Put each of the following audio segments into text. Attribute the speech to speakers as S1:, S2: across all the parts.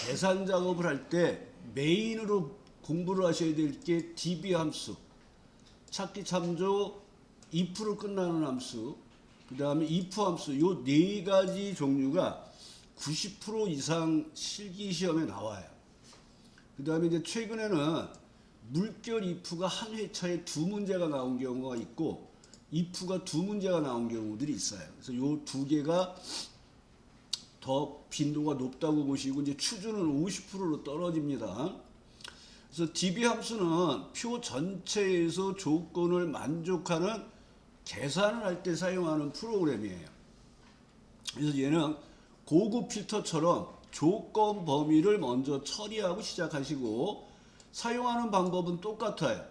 S1: 계산 작업을 할 때 메인으로 공부를 하셔야 될 게 DB 함수, 찾기 참조, if로 끝나는 함수, 그 다음에 if 함수, 요 네 가지 종류가 90% 이상 실기 시험에 나와요. 그 다음에 이제 최근에는 물결 if가 한 회차에 두 문제가 나온 경우가 있고 if가 두 문제가 나온 경우들이 있어요. 그래서 요 두 개가 더 빈도가 높다고 보시고 이제 추주는 50%로 떨어집니다. 그래서 DB 함수는 표 전체에서 조건을 만족하는 계산을 할 때 사용하는 프로그램이에요. 그래서 얘는 고급 필터처럼 조건 범위를 먼저 처리하고 시작하시고 사용하는 방법은 똑같아요.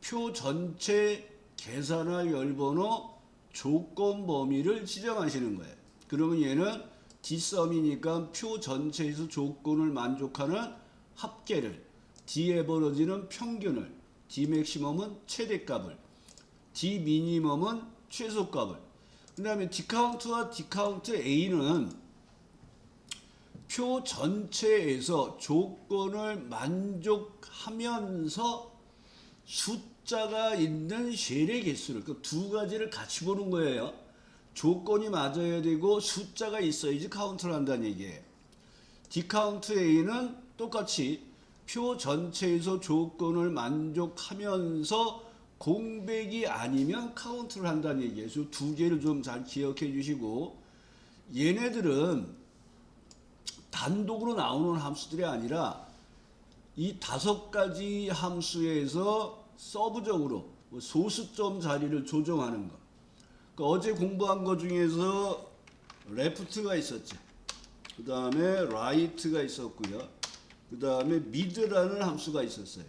S1: 표 전체 계산할 열번호 조건 범위를 지정하시는 거예요. 그러면 얘는 Dsum이니까 표 전체에서 조건을 만족하는 합계를, D에버러지는 평균을, D맥시멈은 최대값을, D미니멈은 최소값을. 그 다음에 D카운트와 D카운트 A는 표 전체에서 조건을 만족하면서 숫자가 있는 쉘의 개수를, 그 두 가지를 같이 보는 거예요. 조건이 맞아야 되고 숫자가 있어야지 카운트를 한다는 얘기예요. D카운트 A는 똑같이 표 전체에서 조건을 만족하면서 공백이 아니면 카운트를 한다는 얘기예요. 그래서 두 개를 좀 잘 기억해 주시고, 얘네들은 단독으로 나오는 함수들이 아니라 이 다섯 가지 함수에서 서브적으로 소수점 자리를 조정하는 거. 그러니까 어제 공부한 것 중에서 레프트가 있었죠. 그 다음에 라이트가 있었고요. 그 다음에 미드라는 함수가 있었어요.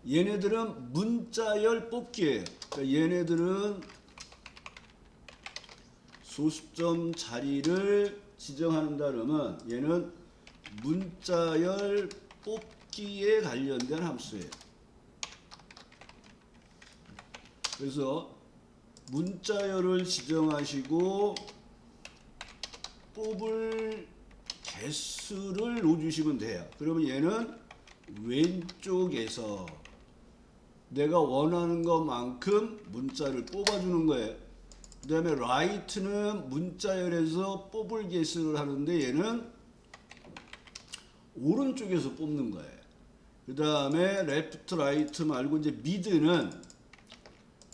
S1: 얘네들은 문자열 뽑기예요. 그러니까 얘네들은 소수점 자리를 지정한다 그러면 얘는 문자열 뽑기에 관련된 함수예요. 그래서 문자열을 지정하시고 뽑을 개수를 놓아주시면 돼요. 그러면 얘는 왼쪽에서 내가 원하는 것만큼 문자를 뽑아주는 거예요. 그 다음에 라이트는 문자열에서 뽑을 개수를 하는데 얘는 오른쪽에서 뽑는 거예요. 그 다음에 레프트, 라이트 말고 이제 미드는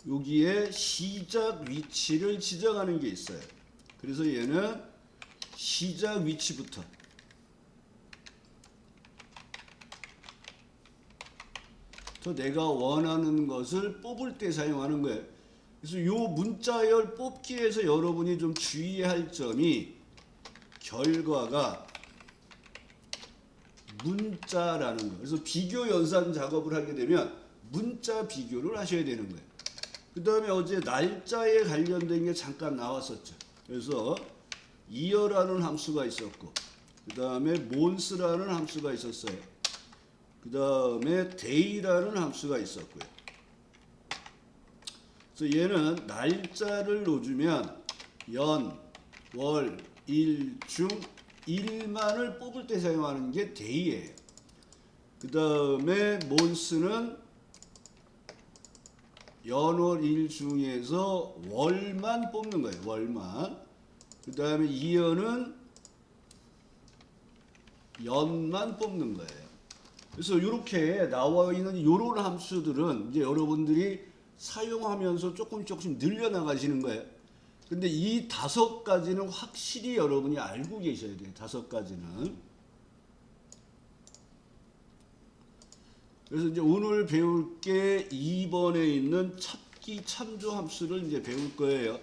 S1: 여기에 시작 위치를 지정하는 게 있어요. 그래서 얘는 시작 위치부터 또 내가 원하는 것을 뽑을 때 사용하는 거예요. 그래서 요 문자열 뽑기에서 여러분이 좀 주의할 점이 결과가 문자라는 거예요. 그래서 비교 연산 작업을 하게 되면 문자 비교를 하셔야 되는 거예요. 그 다음에 어제 날짜에 관련된 게 잠깐 나왔었죠. 그래서 year라는 함수가 있었고, 그 다음에 months라는 함수가 있었어요. 그 다음에 day라는 함수가 있었고요. 그래서 얘는 날짜를 놓주면 연, 월, 일, 중, 일만을 뽑을 때 사용하는 게 day예요. 그 다음에 months는 연월 일 중에서 월만 뽑는 거예요. 월만. 그 다음에 year는 연만 뽑는 거예요. 그래서 이렇게 나와 있는 이런 함수들은 이제 여러분들이 사용하면서 조금씩 늘려나가시는 거예요. 근데 이 다섯 가지는 확실히 여러분이 알고 계셔야 돼요. 다섯 가지는. 그래서 이제 오늘 배울 게 2번에 있는 찾기 참조 함수를 이제 배울 거예요.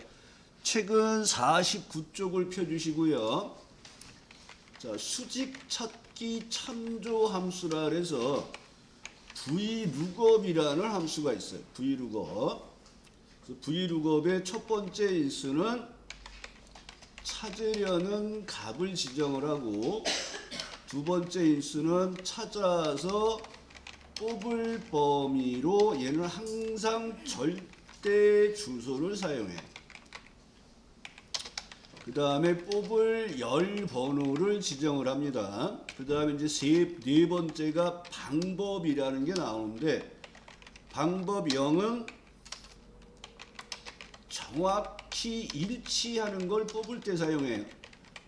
S1: 책은 49쪽을 펴주시고요. 자, 수직 찾기 참조 함수라 그래서 vlookup이라는 함수가 있어요. vlookup. 그래서 vlookup의 첫 번째 인수는 찾으려는 값을 지정을 하고, 두 번째 인수는 찾아서 뽑을 범위로 얘는 항상 절대 주소를 사용해. 그 다음에 뽑을 열 번호를 지정을 합니다. 그 다음에 이제 네 번째가 방법이라는 게 나오는데, 방법 0은 정확히 일치하는 걸 뽑을 때 사용해요.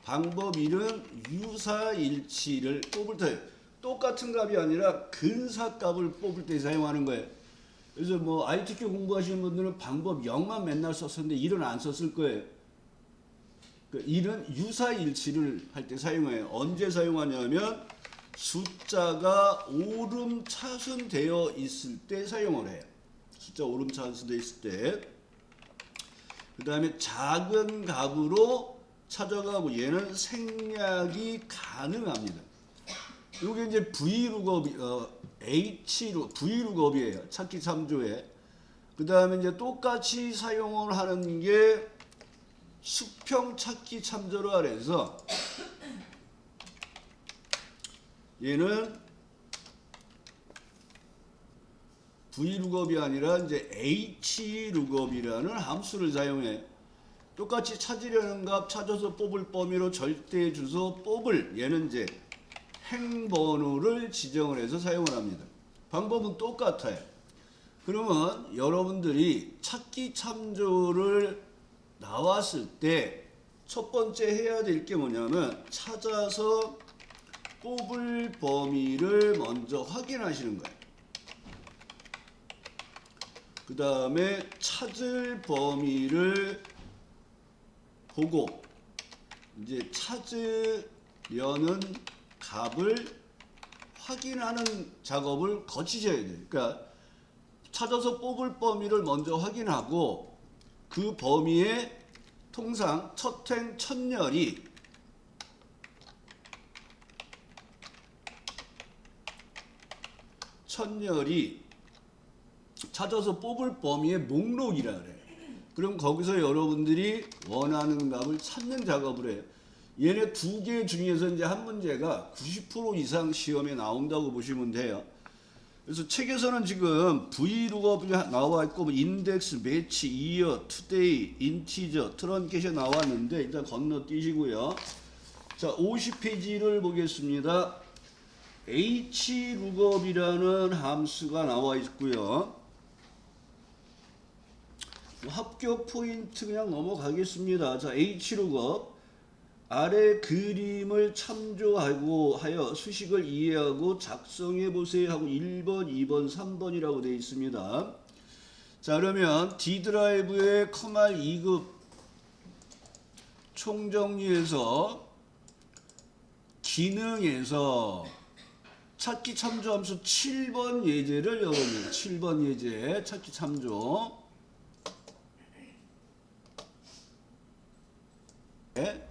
S1: 방법 1은 유사일치를 뽑을 때, 똑같은 값이 아니라 근사값을 뽑을 때 사용하는 거예요. 그래서 뭐 ITQ 공부하시는 분들은 방법 0만 맨날 썼었는데 1은 안 썼을 거예요. 그 1은 유사일치를 할 때 사용해요. 언제 사용하냐면 숫자가 오름차순되어 있을 때 사용을 해요. 숫자 오름차순되어 있을 때. 그 다음에 작은 값으로 찾아가고 얘는 생략이 가능합니다. 이게 이제 V룩업이 V룩업이에요. 찾기 참조에. 그 다음에 이제 똑같이 사용을 하는 게 수평 찾기 참조로 아래서 얘는 V룩업이 아니라 이제 H룩업이라는 함수를 사용해. 똑같이 찾으려는 값 찾아서 뽑을 범위로 절대 주소 뽑을, 얘는 이제 행번호를 지정을 해서 사용을 합니다. 방법은 똑같아요. 그러면 여러분들이 찾기 참조를 나왔을 때 첫 번째 해야 될 게 뭐냐면 찾아서 뽑을 범위를 먼저 확인하시는 거예요. 그 다음에 찾을 범위를 보고 이제 찾으려는 값을 확인하는 작업을 거치셔야 돼요. 그러니까 찾아서 뽑을 범위를 먼저 확인하고 그 범위에 통상 첫행 첫열이 찾아서 뽑을 범위의 목록이라 그래요. 그럼 거기서 여러분들이 원하는 값을 찾는 작업을 해요. 얘네 두 개 중에서 이제 한 문제가 90% 이상 시험에 나온다고 보시면 돼요. 그래서 책에서는 지금 V룩업이 나와 있고 뭐 인덱스, 매치, 이어, 투데이, 인티저, 트런케이션 나왔는데 일단 건너뛰시고요. 자, 50페이지를 보겠습니다. H룩업이라는 함수가 나와 있고요. 합격 포인트 그냥 넘어가겠습니다. 자, H룩업. 아래 그림을 참조하고 하여 수식을 이해하고 작성해 보세요 하고 1번, 2번, 3번이라고 되어 있습니다. 자, 그러면 D 드라이브의 커말 2급 총정리해서 기능에서 찾기 참조 함수 7번 예제를 열어봅니다. 7번 예제 찾기 참조. 네.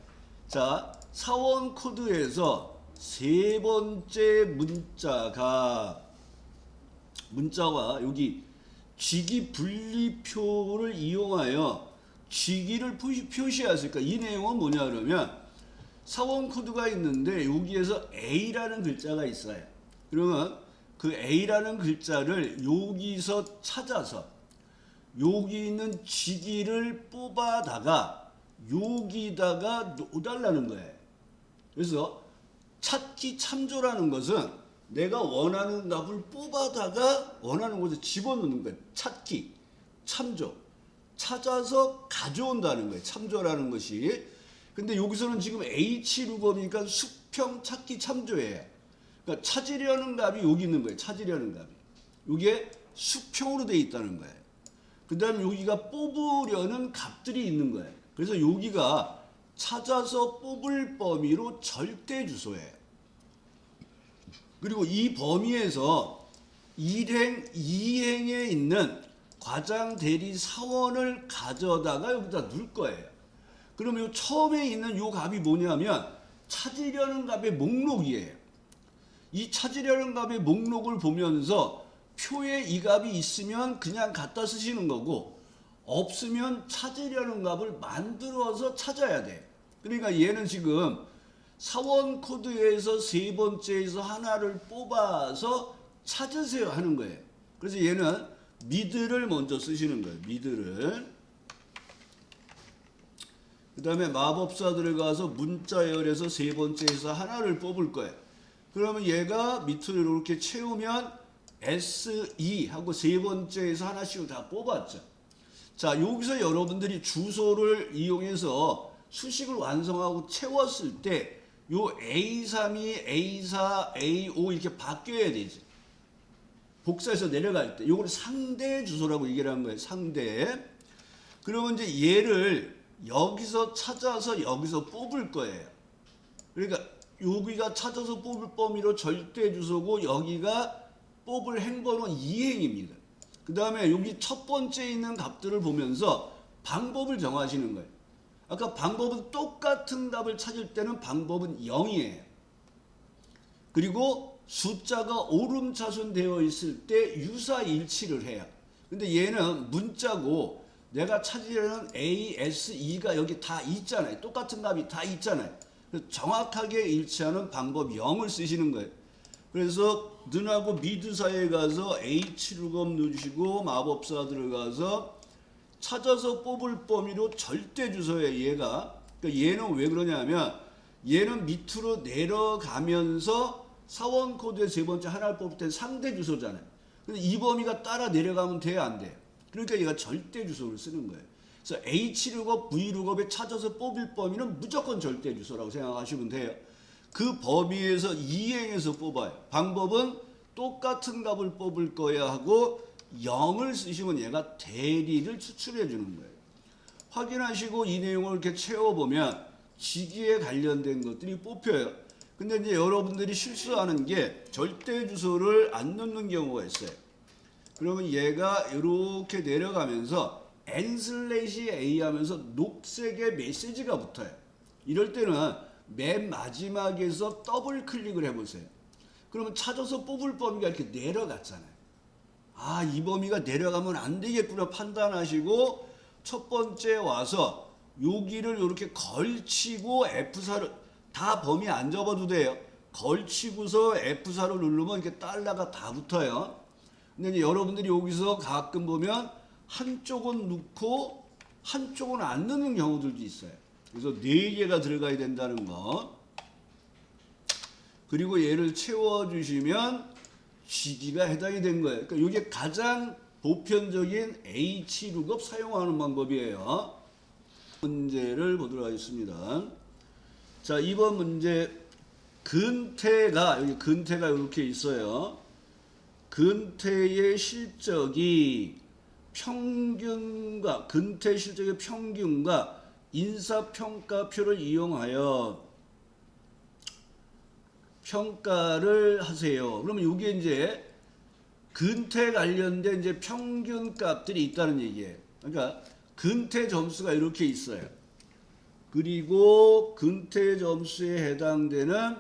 S1: 자, 사원 코드에서 세 번째 문자와 여기 쥐기 분리표를 이용하여 쥐기를 표시했을까? 이 내용은 뭐냐 그러면 사원 코드가 있는데 여기에서 A라는 글자가 있어요. 그러면 그 A라는 글자를 여기서 찾아서 여기 있는 쥐기를 뽑아다가 여기다가 놓달라는 거예요. 그래서 찾기 참조라는 것은 내가 원하는 값을 뽑아다가 원하는 곳에 집어넣는 거예요. 찾기, 참조. 찾아서 가져온다는 거예요. 참조라는 것이. 근데 여기서는 지금 H룩업이니까 수평 찾기 참조예요. 그러니까 찾으려는 값이 여기 있는 거예요. 찾으려는 값이. 이게 수평으로 되어 있다는 거예요. 그 다음에 여기가 뽑으려는 값들이 있는 거예요. 그래서 여기가 찾아서 뽑을 범위로 절대 주소예요. 그리고 이 범위에서 1행, 2행에 있는 과장, 대리, 사원을 가져다가 여기다 넣을 거예요. 그러면 요 처음에 있는 요 값이 뭐냐면 찾으려는 값의 목록이에요. 이 찾으려는 값의 목록을 보면서 표에 이 값이 있으면 그냥 갖다 쓰시는 거고 없으면 찾으려는 값을 만들어서 찾아야 돼. 그러니까 얘는 지금 사원 코드에서 세 번째에서 하나를 뽑아서 찾으세요 하는 거예요. 그래서 얘는 미드를 먼저 쓰시는 거예요. 미드를. 그 다음에 마법사 들어가서 문자열에서 세 번째에서 하나를 뽑을 거예요. 그러면 얘가 밑으로 이렇게 채우면 SE 하고 세 번째에서 하나씩을 다 뽑았죠. 자, 여기서 여러분들이 주소를 이용해서 수식을 완성하고 채웠을 때 요 A3이 A4, A5 이렇게 바뀌어야 되지. 복사해서 내려갈 때 요걸 상대 주소라고 얘기를 한 거예요. 상대. 그러면 이제 얘를 여기서 찾아서 여기서 뽑을 거예요. 그러니까 여기가 찾아서 뽑을 범위로 절대 주소고 여기가 뽑을 행번호 2행입니다. 그 다음에 여기 첫 번째 있는 값들을 보면서 방법을 정하시는 거예요. 아까 방법은 똑같은 값을 찾을 때는 방법은 0이에요. 그리고 숫자가 오름차순 되어 있을 때 유사일치를 해요. 근데 얘는 문자고 내가 찾으려는 A, S, E가 여기 다 있잖아요. 똑같은 값이 다 있잖아요. 그래서 정확하게 일치하는 방법 0을 쓰시는 거예요. 그래서 눈하고 미드 사이에 가서 H루검 누르시고 마법사 들어가서 찾아서 뽑을 범위로 절대 주소예요. 얘가. 그러니까 얘는 왜 그러냐면 얘는 밑으로 내려가면서 사원 코드의 세 번째 하나를 뽑을 때 상대 주소잖아요. 근데 이 범위가 따라 내려가면 돼요, 안 돼요? 그러니까 얘가 절대 주소를 쓰는 거예요. 그래서 H루겁, V루겁에 찾아서 뽑을 범위는 무조건 절대 주소라고 생각하시면 돼요. 그 범위에서 이행해서 뽑아요. 방법은 똑같은 값을 뽑을 거야 하고 0을 쓰시면 얘가 대리를 추출해 주는 거예요. 확인하시고 이 내용을 이렇게 채워보면 지기에 관련된 것들이 뽑혀요. 근데 이제 여러분들이 실수하는 게 절대 주소를 안 넣는 경우가 있어요. 그러면 얘가 이렇게 내려가면서 n/a 하면서 녹색의 메시지가 붙어요. 이럴 때는 맨 마지막에서 더블 클릭을 해보세요. 그러면 찾아서 뽑을 범위가 이렇게 내려갔잖아요. 아, 이 범위가 내려가면 안 되겠구나 판단하시고 첫 번째 와서 여기를 이렇게 걸치고 F4를 다 범위 안 접어도 돼요. 걸치고서 F4를 누르면 이렇게 달러가 다 붙어요. 근데 이제 여러분들이 여기서 가끔 보면 한쪽은 넣고 한쪽은 안 넣는 경우들도 있어요. 그래서 4개가 들어가야 된다는 거. 그리고 얘를 채워주시면 시기가 해당이 된 거예요. 그러니까 이게 가장 보편적인 H루겁 사용하는 방법이에요. 문제를 보도록 하겠습니다. 자, 이번 문제 근태가 여기 근태가 이렇게 있어요. 근태의 실적이 평균과 근태 실적의 평균과 인사평가표를 이용하여 평가를 하세요. 그러면 이게 이제 근태 관련된 이제 평균 값들이 있다는 얘기예요. 그러니까 근태 점수가 이렇게 있어요. 그리고 근태 점수에 해당되는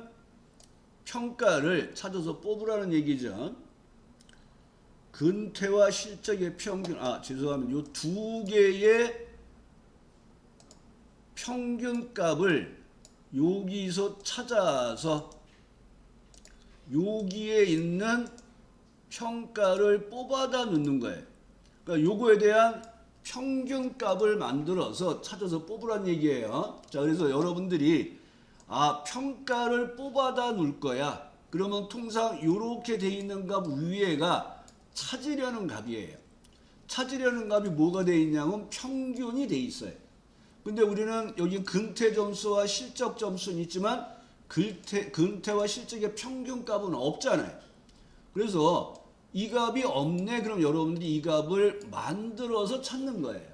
S1: 평가를 찾아서 뽑으라는 얘기죠. 근태와 실적의 평균, 죄송합니다. 요 두 개의 평균 값을 여기서 찾아서 여기에 있는 평가를 뽑아다 넣는 거예요. 그러니까 요거에 대한 평균 값을 만들어서 찾아서 뽑으란 얘기예요. 자, 그래서 여러분들이 평가를 뽑아다 놓을 거야. 그러면 통상 요렇게 돼 있는 값 위에가 찾으려는 값이에요. 찾으려는 값이 뭐가 돼 있냐면 평균이 돼 있어요. 근데 우리는 여기 근태 점수와 실적 점수는 있지만 근태와 실적의 평균 값은 없잖아요. 그래서 이 값이 없네. 그럼 여러분들이 이 값을 만들어서 찾는 거예요.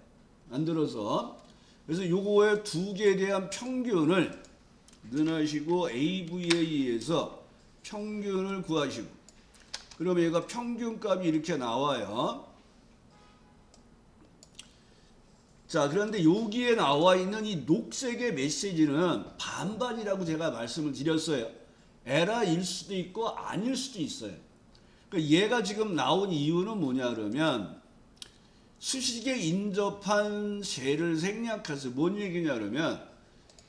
S1: 만들어서. 그래서 요거의 두 개에 대한 평균을 넣으시고 AVA에서 평균을 구하시고 그러면 얘가 평균 값이 이렇게 나와요. 자, 그런데 여기에 나와 있는 이 녹색의 메시지는 반반이라고 제가 말씀을 드렸어요. 에러일 수도 있고 아닐 수도 있어요. 그러니까 얘가 지금 나온 이유는 뭐냐 그러면 수식에 인접한 셀을 생략해서 뭔 얘기냐 그러면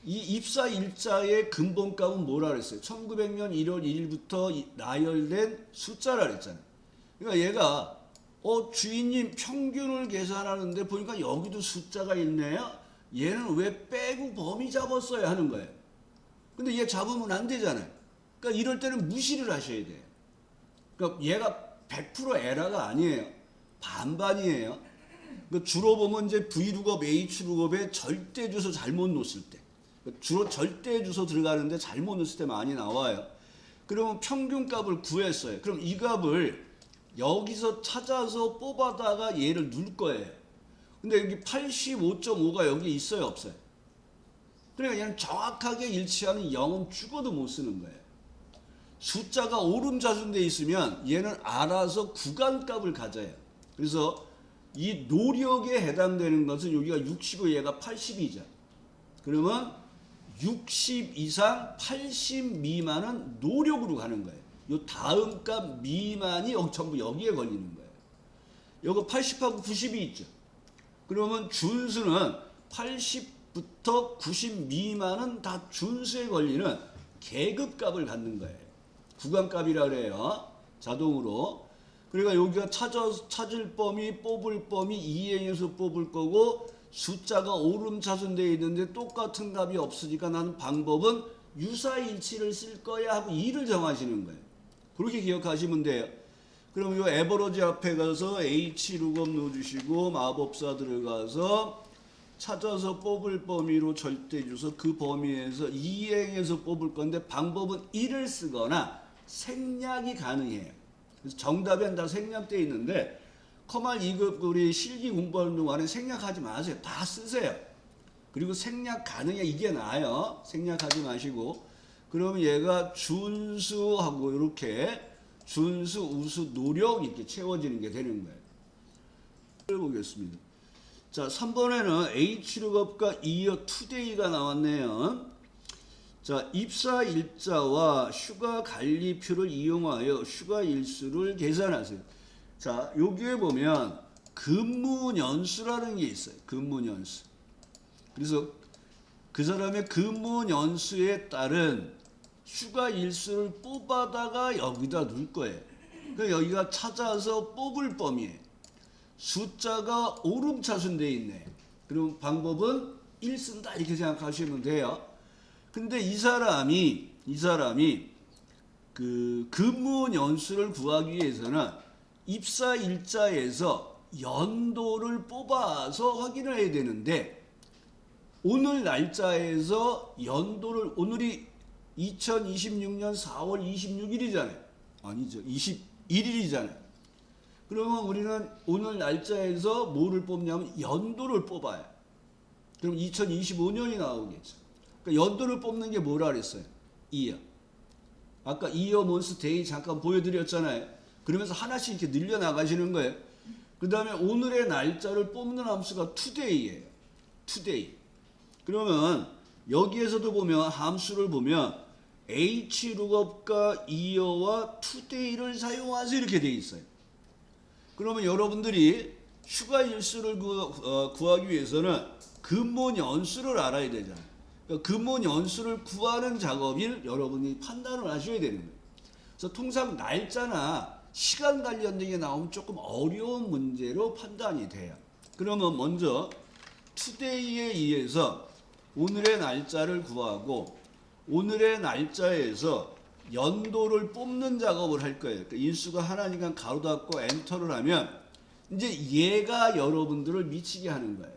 S1: 이 입사 일자의 근본값은 뭐라 그랬어요? 1900년 1월 1일부터 나열된 숫자라 그랬잖아요. 그러니까 얘가 주인님 평균을 계산하는데 보니까 여기도 숫자가 있네요. 얘는 왜 빼고 범위 잡았어야 하는 거예요. 근데 얘 잡으면 안 되잖아요. 그러니까 이럴 때는 무시를 하셔야 돼요. 그러니까 얘가 100% 에러가 아니에요. 반반이에요. 그러니까 주로 보면 이제 V룩업, H룩업에 절대 주소 잘못 놓았을 때, 그러니까 주로 절대 주소 들어가는데 잘못 넣었을 때 많이 나와요. 그러면 평균값을 구했어요. 그럼 이 값을 여기서 찾아서 뽑아다가 얘를 넣을 거예요. 근데 여기 85.5가 여기 있어요, 없어요? 그러니까 얘는 정확하게 일치하는 0은 죽어도 못 쓰는 거예요. 숫자가 오름자순돼 있으면 얘는 알아서 구간값을 가져요. 그래서 이 노력에 해당되는 것은 여기가 60이고 얘가 80이죠. 그러면 60 이상 80 미만은 노력으로 가는 거예요. 요 다음 값 미만이 전부 여기에 걸리는 거예요. 요거 80하고 90이 있죠. 그러면 준수는 80부터 90 미만은 다 준수에 걸리는 계급값을 갖는 거예요. 구간값이라 그래요. 자동으로. 그러니까 여기가 찾을 범위, 뽑을 범위 이행해서 뽑을 거고 숫자가 오름차순되어 있는데 똑같은 값이 없으니까 나는 방법은 유사일치를 쓸 거야 하고 2를 정하시는 거예요. 그렇게 기억하시면 돼요. 그럼 이 에버러지 앞에 가서 H룩업 넣어주시고 마법사 들어가서 찾아서 뽑을 범위로 절대주소 그 범위에서 이행해서 뽑을 건데 방법은 1을 쓰거나 생략이 가능해요. 그래서 정답엔 다 생략되어 있는데 커말 2급 우리 실기 공부하는 동안에 생략하지 마세요. 다 쓰세요. 그리고 생략 가능해 이게 나아요. 생략하지 마시고 그러면 얘가 준수하고 이렇게 준수, 우수, 노력 이렇게 채워지는 게 되는 거예요. 해보겠습니다. 자, 3번에는 H룩업과 이어 투데이가 나왔네요. 자, 입사 일자와 휴가 관리표를 이용하여 휴가 일수를 계산하세요. 자, 여기에 보면 근무 연수라는 게 있어요. 근무 연수. 그래서 그 사람의 근무 연수에 따른 휴가 일수를 뽑아다가 여기다 넣을 거예요. 그러니까 여기가 찾아서 뽑을 범위에 숫자가 오름차순되어 있네. 그럼 방법은 1 쓴다 이렇게 생각하시면 돼요. 근데 이 사람이 그 근무 연수를 구하기 위해서는 입사 일자에서 연도를 뽑아서 확인을 해야 되는데 오늘 날짜에서 연도를 오늘이 2026년 4월 26일이잖아요. 아니죠. 21일이잖아요. 그러면 우리는 오늘 날짜에서 뭐를 뽑냐면 연도를 뽑아요. 그럼 2025년이 나오겠죠. 그러니까 연도를 뽑는 게 뭐라 그랬어요? 이어. 아까 이어 month day 잠깐 보여드렸잖아요. 그러면서 하나씩 이렇게 늘려나가시는 거예요. 그 다음에 오늘의 날짜를 뽑는 함수가 today예요. today. 그러면 여기에서도 보면 함수를 보면 H룩업과 이어와 today를 사용하세요 이렇게 되어 있어요. 그러면 여러분들이 휴가 일수를 구하기 위해서는 근무 연수를 알아야 되잖아요. 그러니까 근무 연수를 구하는 작업을 여러분이 판단을 하셔야 되는 거예요. 그래서 통상 날짜나 시간 관련된 게 나오면 조금 어려운 문제로 판단이 돼요. 그러면 먼저 today에 의해서 오늘의 날짜를 구하고 오늘의 날짜에서 연도를 뽑는 작업을 할 거예요. 그러니까 인수가 하나니까 가로 닫고 엔터를 하면 이제 얘가 여러분들을 미치게 하는 거예요.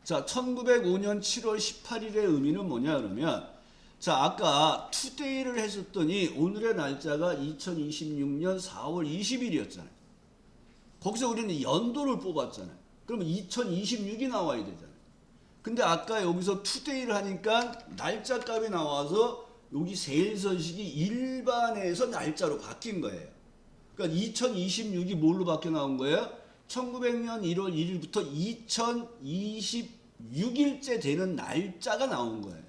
S1: 자, 1905년 7월 18일의 의미는 뭐냐 그러면 자, 아까 today를 했었더니 오늘의 날짜가 2026년 4월 20일이었잖아요. 거기서 우리는 연도를 뽑았잖아요. 그러면 2026이 나와야 되잖아요. 근데 아까 여기서 today를 하니까 날짜 값이 나와서 여기 세일선식이 일반에서 날짜로 바뀐 거예요. 그러니까 2026이 뭘로 바뀌어 나온 거예요? 1900년 1월 1일부터 2026일째 되는 날짜가 나온 거예요.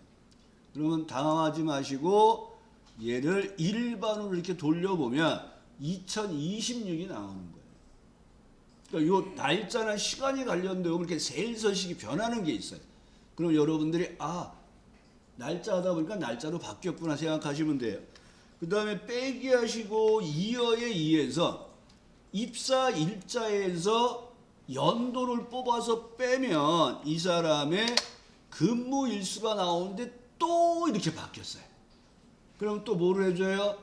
S1: 그러면 당황하지 마시고 얘를 일반으로 이렇게 돌려보면 2026이 나오는 거예요. 그러니까 요 날짜나 시간이 관련되고 이렇게 세일선식이 변하는 게 있어요. 그럼 여러분들이 날짜 하다 보니까 날짜로 바뀌었구나 생각하시면 돼요. 그 다음에 빼기 하시고 이어에 의해서 입사 일자에서 연도를 뽑아서 빼면 이 사람의 근무 일수가 나오는데 또 이렇게 바뀌었어요. 그럼 또 뭐를 해줘요?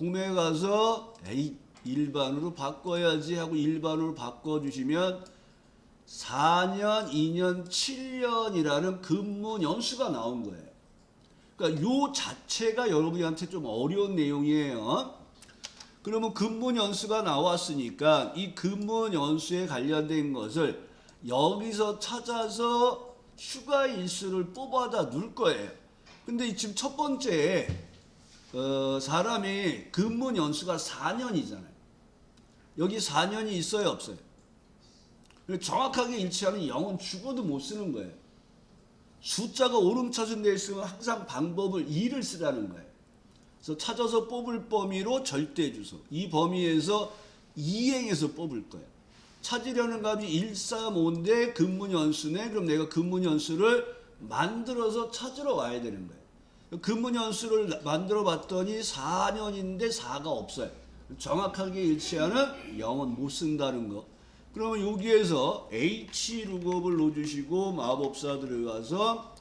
S1: 홈에 가서 에이 일반으로 바꿔야지 하고 일반으로 바꿔주시면 4년, 2년, 7년이라는 근무 연수가 나온 거예요. 그러니까 요 자체가 여러분한테 좀 어려운 내용이에요. 그러면 근무 연수가 나왔으니까 이 근무 연수에 관련된 것을 여기서 찾아서 휴가 일수를 뽑아다 놓을 거예요. 근데 지금 첫 번째 사람이 근무 연수가 4년이잖아요. 여기 4년이 있어요, 없어요? 정확하게 일치하는 0은 죽어도 못 쓰는 거예요. 숫자가 오름차순되어 있으면 항상 방법을 2를 쓰라는 거예요. 그래서 찾아서 뽑을 범위로 절대 주소. 이 범위에서 이행해서 뽑을 거예요. 찾으려는 값이 1, 3, 5인데 근무 연수네. 그럼 내가 근무 연수를 만들어서 찾으러 와야 되는 거예요. 근무 연수를 만들어 봤더니 4년인데 4가 없어요. 정확하게 일치하는 0은 못 쓴다는 거. 그러면 여기에서 H룩업을 넣어주시고 마법사 들어가서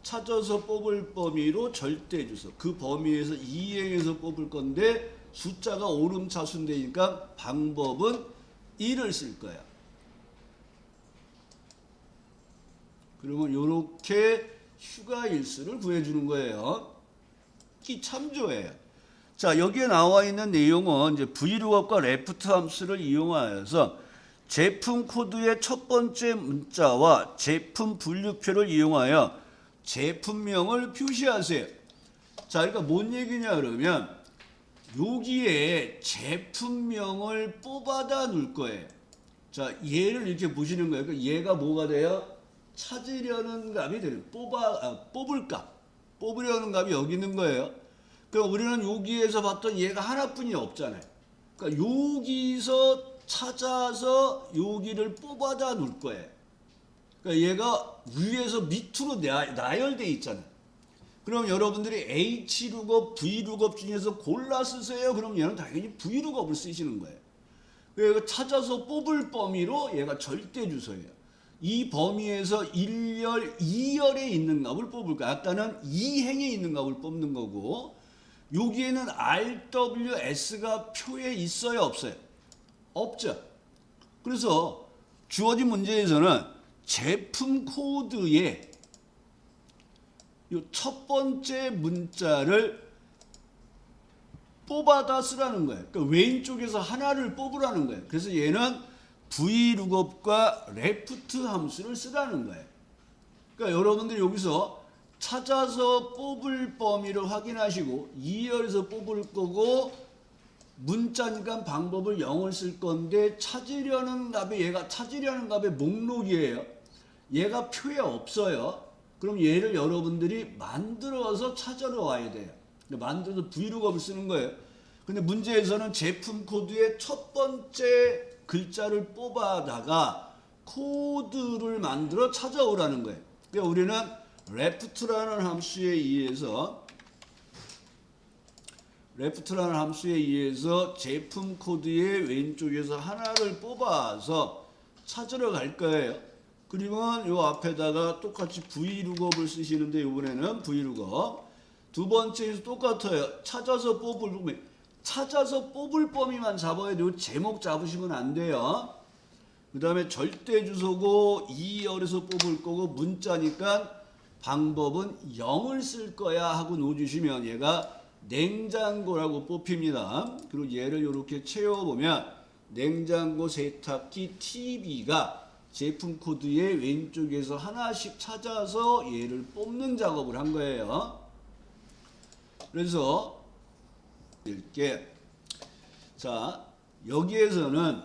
S1: 찾아서 뽑을 범위로 절대 주소. 그 범위에서 이행해서 뽑을 건데 숫자가 오름차순되니까 방법은 1을 쓸 거야. 그러면 이렇게 휴가 일수를 구해주는 거예요. 이 참조예요. 자, 여기에 나와 있는 내용은 이제 vlookup과 left 함수를 이용하여서 제품 코드의 첫 번째 문자와 제품 분류표를 이용하여 제품명을 표시하세요. 자, 그러니까 뭔 얘기냐 그러면 여기에 제품명을 뽑아다 놓을 거예요. 자, 얘를 이렇게 보시는 거예요. 그러니까 얘가 뭐가 돼요? 찾으려는 값이 되는 뽑을 값. 뽑으려는 값이 여기 있는 거예요. 그럼 우리는 여기에서 봤던 얘가 하나뿐이 없잖아요. 그러니까 여기서 찾아서 여기를 뽑아다 놓을 거예요. 그러니까 얘가 위에서 밑으로 나열되어 있잖아요. 그럼 여러분들이 H룩업, V룩업 중에서 골라 쓰세요. 그럼 얘는 당연히 V룩업을 쓰시는 거예요. 그래서 찾아서 뽑을 범위로 얘가 절대 주소예요. 이 범위에서 1열, 2열에 있는 값을 뽑을 거예요. 아까는 2행에 있는 값을 뽑는 거고 여기에는 RWS가 표에 있어요, 없어요? 없죠. 그래서 주어진 문제에서는 제품 코드에 이 첫 번째 문자를 뽑아다 쓰라는 거예요. 그러니까 왼쪽에서 하나를 뽑으라는 거예요. 그래서 얘는 vlookup과 left 함수를 쓰라는 거예요. 그러니까 여러분들이 여기서 찾아서 뽑을 범위를 확인하시고 2열에서 뽑을 거고 문자니까 방법을 0을 쓸 건데 찾으려는 값의 목록이에요. 얘가 표에 없어요. 그럼 얘를 여러분들이 만들어서 찾아러 와야 돼요. 만들어서 vlookup을 쓰는 거예요. 근데 문제에서는 제품 코드의 첫 번째 글자를 뽑아다가 코드를 만들어 찾아오라는 거예요. 그러니까 우리는 left라는 함수에 의해서 제품 코드의 왼쪽에서 하나를 뽑아서 찾으러 갈 거예요. 그러면 요 앞에다가 똑같이 vlookup을 쓰시는데 이번에는 vlookup. 두 번째에서 똑같아요. 찾아서 뽑을 범위만 잡아야 돼요. 제목 잡으시면 안 돼요. 그 다음에 절대 주소고 2열에서 뽑을 거고 문자니까 방법은 0을 쓸 거야 하고 넣어주시면 얘가 냉장고라고 뽑힙니다. 그리고 얘를 이렇게 채워보면 냉장고 세탁기 TV가 제품 코드의 왼쪽에서 하나씩 찾아서 얘를 뽑는 작업을 한 거예요. 그래서 이렇게 자 여기에서는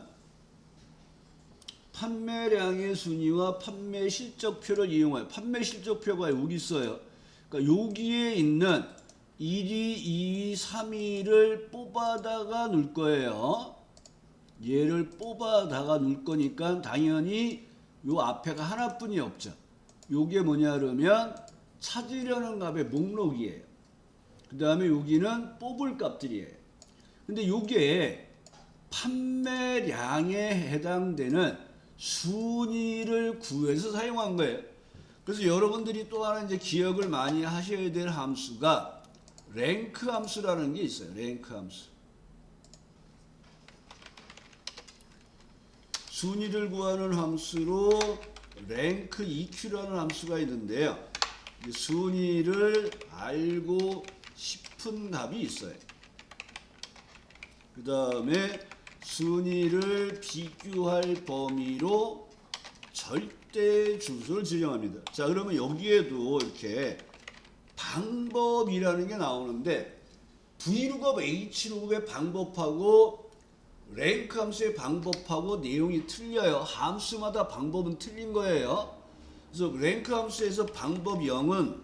S1: 판매량의 순위와 판매 실적표를 이용하여 판매 실적표가 여기 있어요. 그러니까 여기에 있는 1위, 2위, 3위를 뽑아다가 놓을 거예요. 얘를 뽑아다가 놓을 거니까 당연히 요 앞에가 하나뿐이 없죠. 요게 뭐냐 그러면 찾으려는 값의 목록이에요. 그 다음에 여기는 뽑을 값들이에요. 근데 요게 판매량에 해당되는 순위를 구해서 사용한 거예요. 그래서 여러분들이 또 하나 이제 기억을 많이 하셔야 될 함수가 랭크 함수라는 게 있어요. 랭크 함수. 순위를 구하는 함수로 랭크 EQ라는 함수가 있는데요. 순위를 알고 싶은 값이 있어요. 그 다음에 순위를 비교할 범위로 절대 주소를 지정합니다. 자, 그러면 여기에도 이렇게 방법이라는 게 나오는데 V룩업, H룩업의 방법하고 랭크 함수의 방법하고 내용이 틀려요. 함수마다 방법은 틀린 거예요. 그래서 랭크 함수에서 방법 0은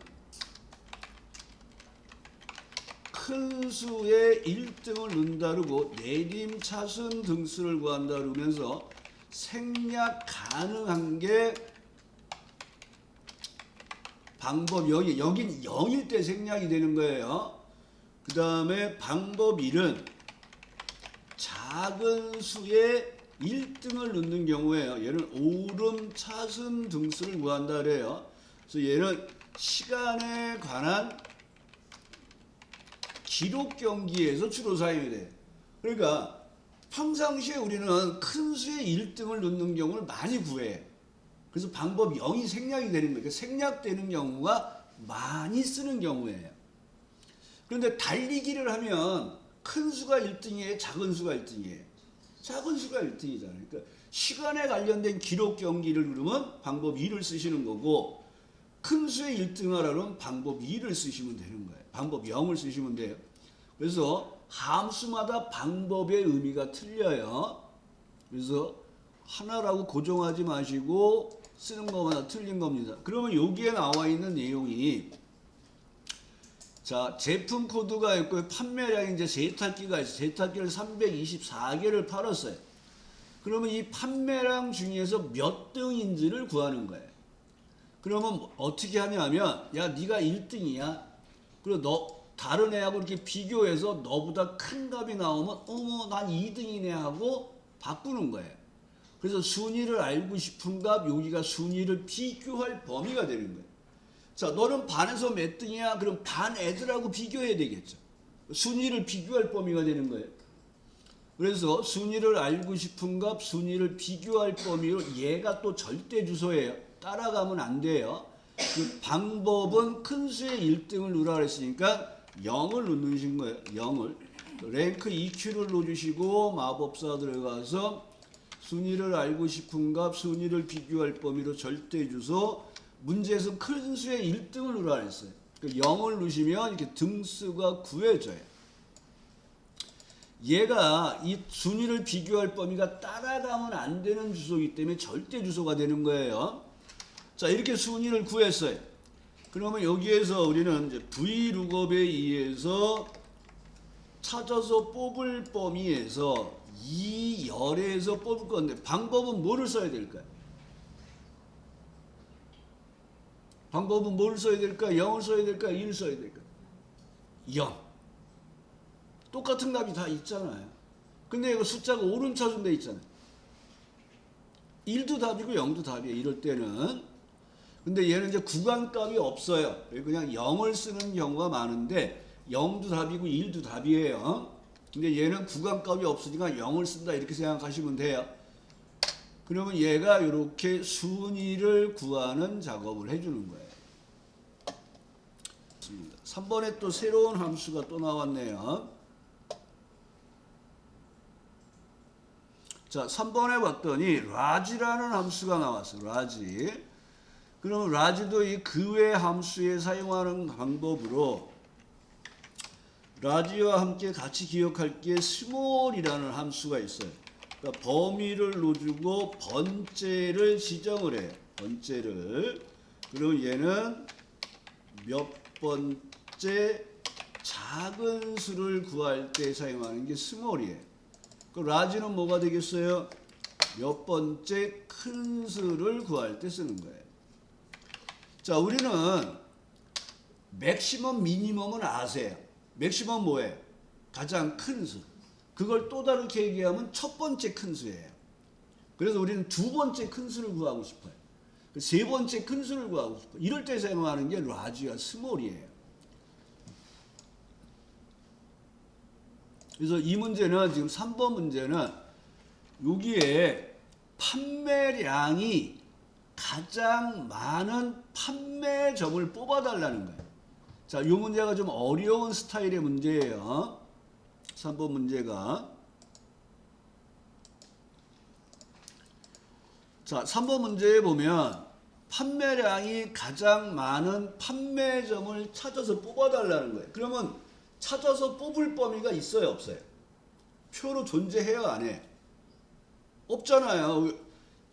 S1: 큰 수의 1등을 넣는다 그러고 내림차순 등수를 구한다 그러면서 생략 가능한 게 방법 0이 여긴 0일 때 생략이 되는 거예요. 그 다음에 방법 1은 작은 수의 1등을 넣는 경우에요. 얘는 오름차순 등수를 구한다 그래요. 그래서 얘는 시간에 관한 기록 경기에서 주로 사용이 돼요. 그러니까 평상시에 우리는 큰 수의 1등을 넣는 경우를 많이 구해요. 그래서 방법 0이 생략이 되는 거예요. 생략되는 경우가 많이 쓰는 경우예요. 그런데 달리기를 하면 큰 수가 1등이에요? 작은 수가 1등이에요? 작은 수가 1등이잖아요. 그러니까 시간에 관련된 기록 경기를 그러면 방법 2를 쓰시는 거고 큰 수의 1등 하라면 방법 2를 쓰시면 되는 거예요. 방법 0을 쓰시면 돼요. 그래서 함수마다 방법의 의미가 틀려요. 그래서 하나라고 고정하지 마시고 쓰는 것마다 틀린 겁니다. 그러면 여기에 나와 있는 내용이 자, 제품 코드가 있고 판매량이 이제 세탁기가 있어요. 세탁기를 324개를 팔았어요. 그러면 이 판매량 중에서 몇 등인지를 구하는 거예요. 그러면 어떻게 하냐면 야, 네가 1등이야. 그리고 너 다른 애하고 이렇게 비교해서 너보다 큰 값이 나오면 어머 난 2등이네 하고 바꾸는 거예요. 그래서 순위를 알고 싶은 값 여기가 순위를 비교할 범위가 되는 거예요. 자, 너는 반에서 몇 등이야? 그럼 반 애들하고 비교해야 되겠죠. 순위를 비교할 범위가 되는 거예요. 그래서 순위를 알고 싶은 값, 순위를 비교할 범위로 얘가 또 절대 주소예요. 따라가면 안 돼요. 그 방법은 큰 수의 1등을 넣으라 그랬으니까 0을 넣으신 거예요. 0을. 랭크 EQ를 넣어주시고 마법사 들어가서 순위를 알고 싶은 값, 순위를 비교할 범위로 절대 주소. 문제에서 큰 수의 1등을 넣으라 그랬어요. 0을 넣으시면 이렇게 등수가 구해져요. 얘가 이 순위를 비교할 범위가 따라가면 안 되는 주소이기 때문에 절대 주소가 되는 거예요. 자, 이렇게 순위를 구했어요. 그러면 여기에서 우리는 이제 V룩업에 의해서 찾아서 뽑을 범위에서 이 열에서 뽑을 건데 방법은 뭐를 써야 될까요? 방법은 뭘 써야 될까? 0을 써야 될까? 1을 써야 될까? 0. 똑같은 값이 다 있잖아요. 근데 이거 숫자가 오름차순 돼 있잖아요. 1도 답이고 0도 답이에요. 이럴 때는. 근데 얘는 이제 구간값이 없어요. 그냥 0을 쓰는 경우가 많은데 0도 답이고 1도 답이에요. 근데 얘는 구간값이 없으니까 0을 쓴다 이렇게 생각하시면 돼요. 그러면 얘가 이렇게 순위를 구하는 작업을 해주는 거예요. 3번에 또 새로운 함수가 또 나왔네요. 자, 3번에 봤더니 라지라는 함수가 나왔어요. 라지. 그러면 라지도 이 그 외 함수에 사용하는 방법으로 라지와 함께 같이 기억할 게 스몰이라는 함수가 있어요. 그러니까 범위를 넣어주고 번째를 지정을 해요. 번째를. 그리고 얘는 몇 번째 작은 수를 구할 때 사용하는 게 스몰이에요. 그 라지는 뭐가 되겠어요? 몇 번째 큰 수를 구할 때 쓰는 거예요. 자, 우리는 맥시멈, 미니멈은 아세요. 맥시멈 뭐예요? 가장 큰 수. 그걸 또 다르게 얘기하면 첫 번째 큰 수예요. 그래서 우리는 두 번째 큰 수를 구하고 싶어요. 세 번째 큰 수를 구하고 싶어요. 이럴 때 사용하는 게 라지와 스몰이에요. 그래서 이 문제는 지금 3번 문제는 여기에 판매량이 가장 많은 판매점을 뽑아달라는 거예요. 자, 이 문제가 좀 어려운 스타일의 문제예요. 3번 문제가. 자, 3번 문제에 보면 판매량이 가장 많은 판매점을 찾아서 뽑아달라는 거예요. 그러면 찾아서 뽑을 범위가 있어요, 없어요? 표로 존재해요, 안 해? 없잖아요.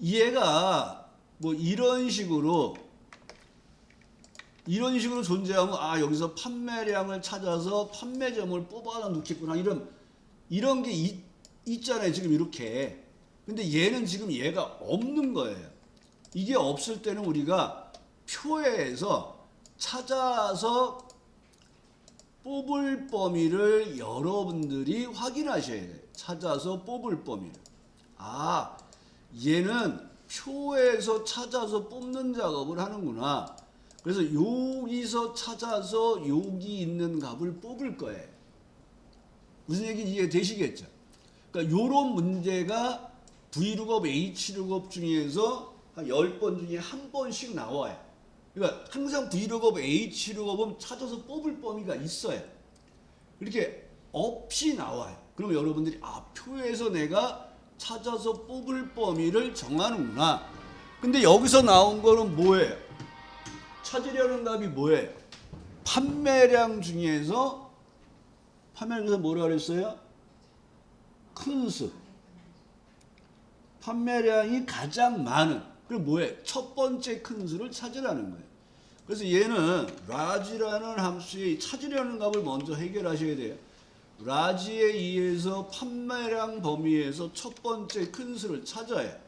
S1: 얘가 뭐 이런 식으로 존재하면 아, 여기서 판매량을 찾아서 판매점을 뽑아다 놓겠구나. 이런 게 있잖아요, 지금 이렇게. 근데 얘는 지금 얘가 없는 거예요. 이게 없을 때는 우리가 표에서 찾아서 뽑을 범위를 여러분들이 확인하셔야 돼요. 찾아서 뽑을 범위를. 아, 얘는 표에서 찾아서 뽑는 작업을 하는구나. 그래서 여기서 찾아서 여기 있는 값을 뽑을 거예요. 무슨 얘기인지 이해되시겠죠? 그러니까 이런 문제가 V룩업, H룩업 중에서 한 10번 중에 한 번씩 나와요. 그러니까 항상 V룩업, H룩업은 찾아서 뽑을 범위가 있어요. 이렇게 없이 나와요. 그러면 여러분들이 아, 표에서 내가 찾아서 뽑을 범위를 정하는구나. 근데 여기서 나온 거는 뭐예요? 찾으려는 값이 뭐예요? 판매량 중에서 뭐라 그랬어요? 큰 수. 판매량이 가장 많은. 그럼 뭐예요? 첫 번째 큰 수를 찾으라는 거예요. 그래서 얘는 라지라는 함수의 찾으려는 값을 먼저 해결하셔야 돼요. 라지에 의해서 판매량 범위에서 첫 번째 큰 수를 찾아야 해요.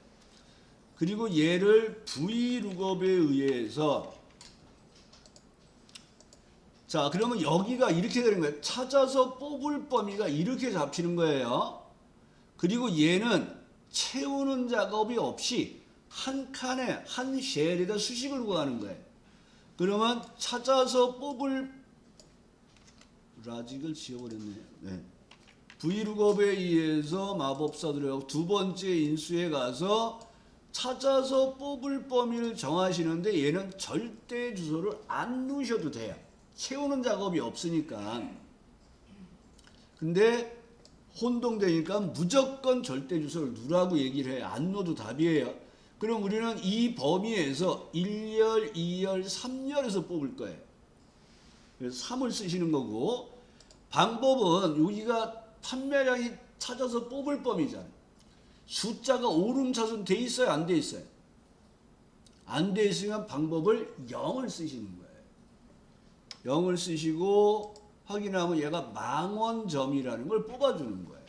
S1: 그리고 얘를 V룩업에 의해서 자, 그러면 여기가 이렇게 되는 거예요. 찾아서 뽑을 범위가 이렇게 잡히는 거예요. 그리고 얘는 채우는 작업이 없이 한 칸에 한 쉘에다 수식을 구하는 거예요. 그러면 찾아서 뽑을 라직을 지워버렸네요. 네. V룩업에 의해서 마법사들하고 두 번째 인수에 가서 찾아서 뽑을 범위를 정하시는데 얘는 절대 주소를 안 넣으셔도 돼요. 채우는 작업이 없으니까. 근데 혼동되니까 무조건 절대 주소를 누라고 얘기를 해요. 안 넣어도 답이에요. 그럼 우리는 이 범위에서 1열, 2열, 3열에서 뽑을 거예요. 그래서 3을 쓰시는 거고, 방법은 여기가 판매량이 찾아서 뽑을 범위잖아요. 숫자가 오름차순 돼 있어요, 안 돼 있어요? 안 돼 있으면 방법을 0을 쓰시는 거예요. 0을 쓰시고 확인하면 얘가 망원점이라는 걸 뽑아주는 거예요.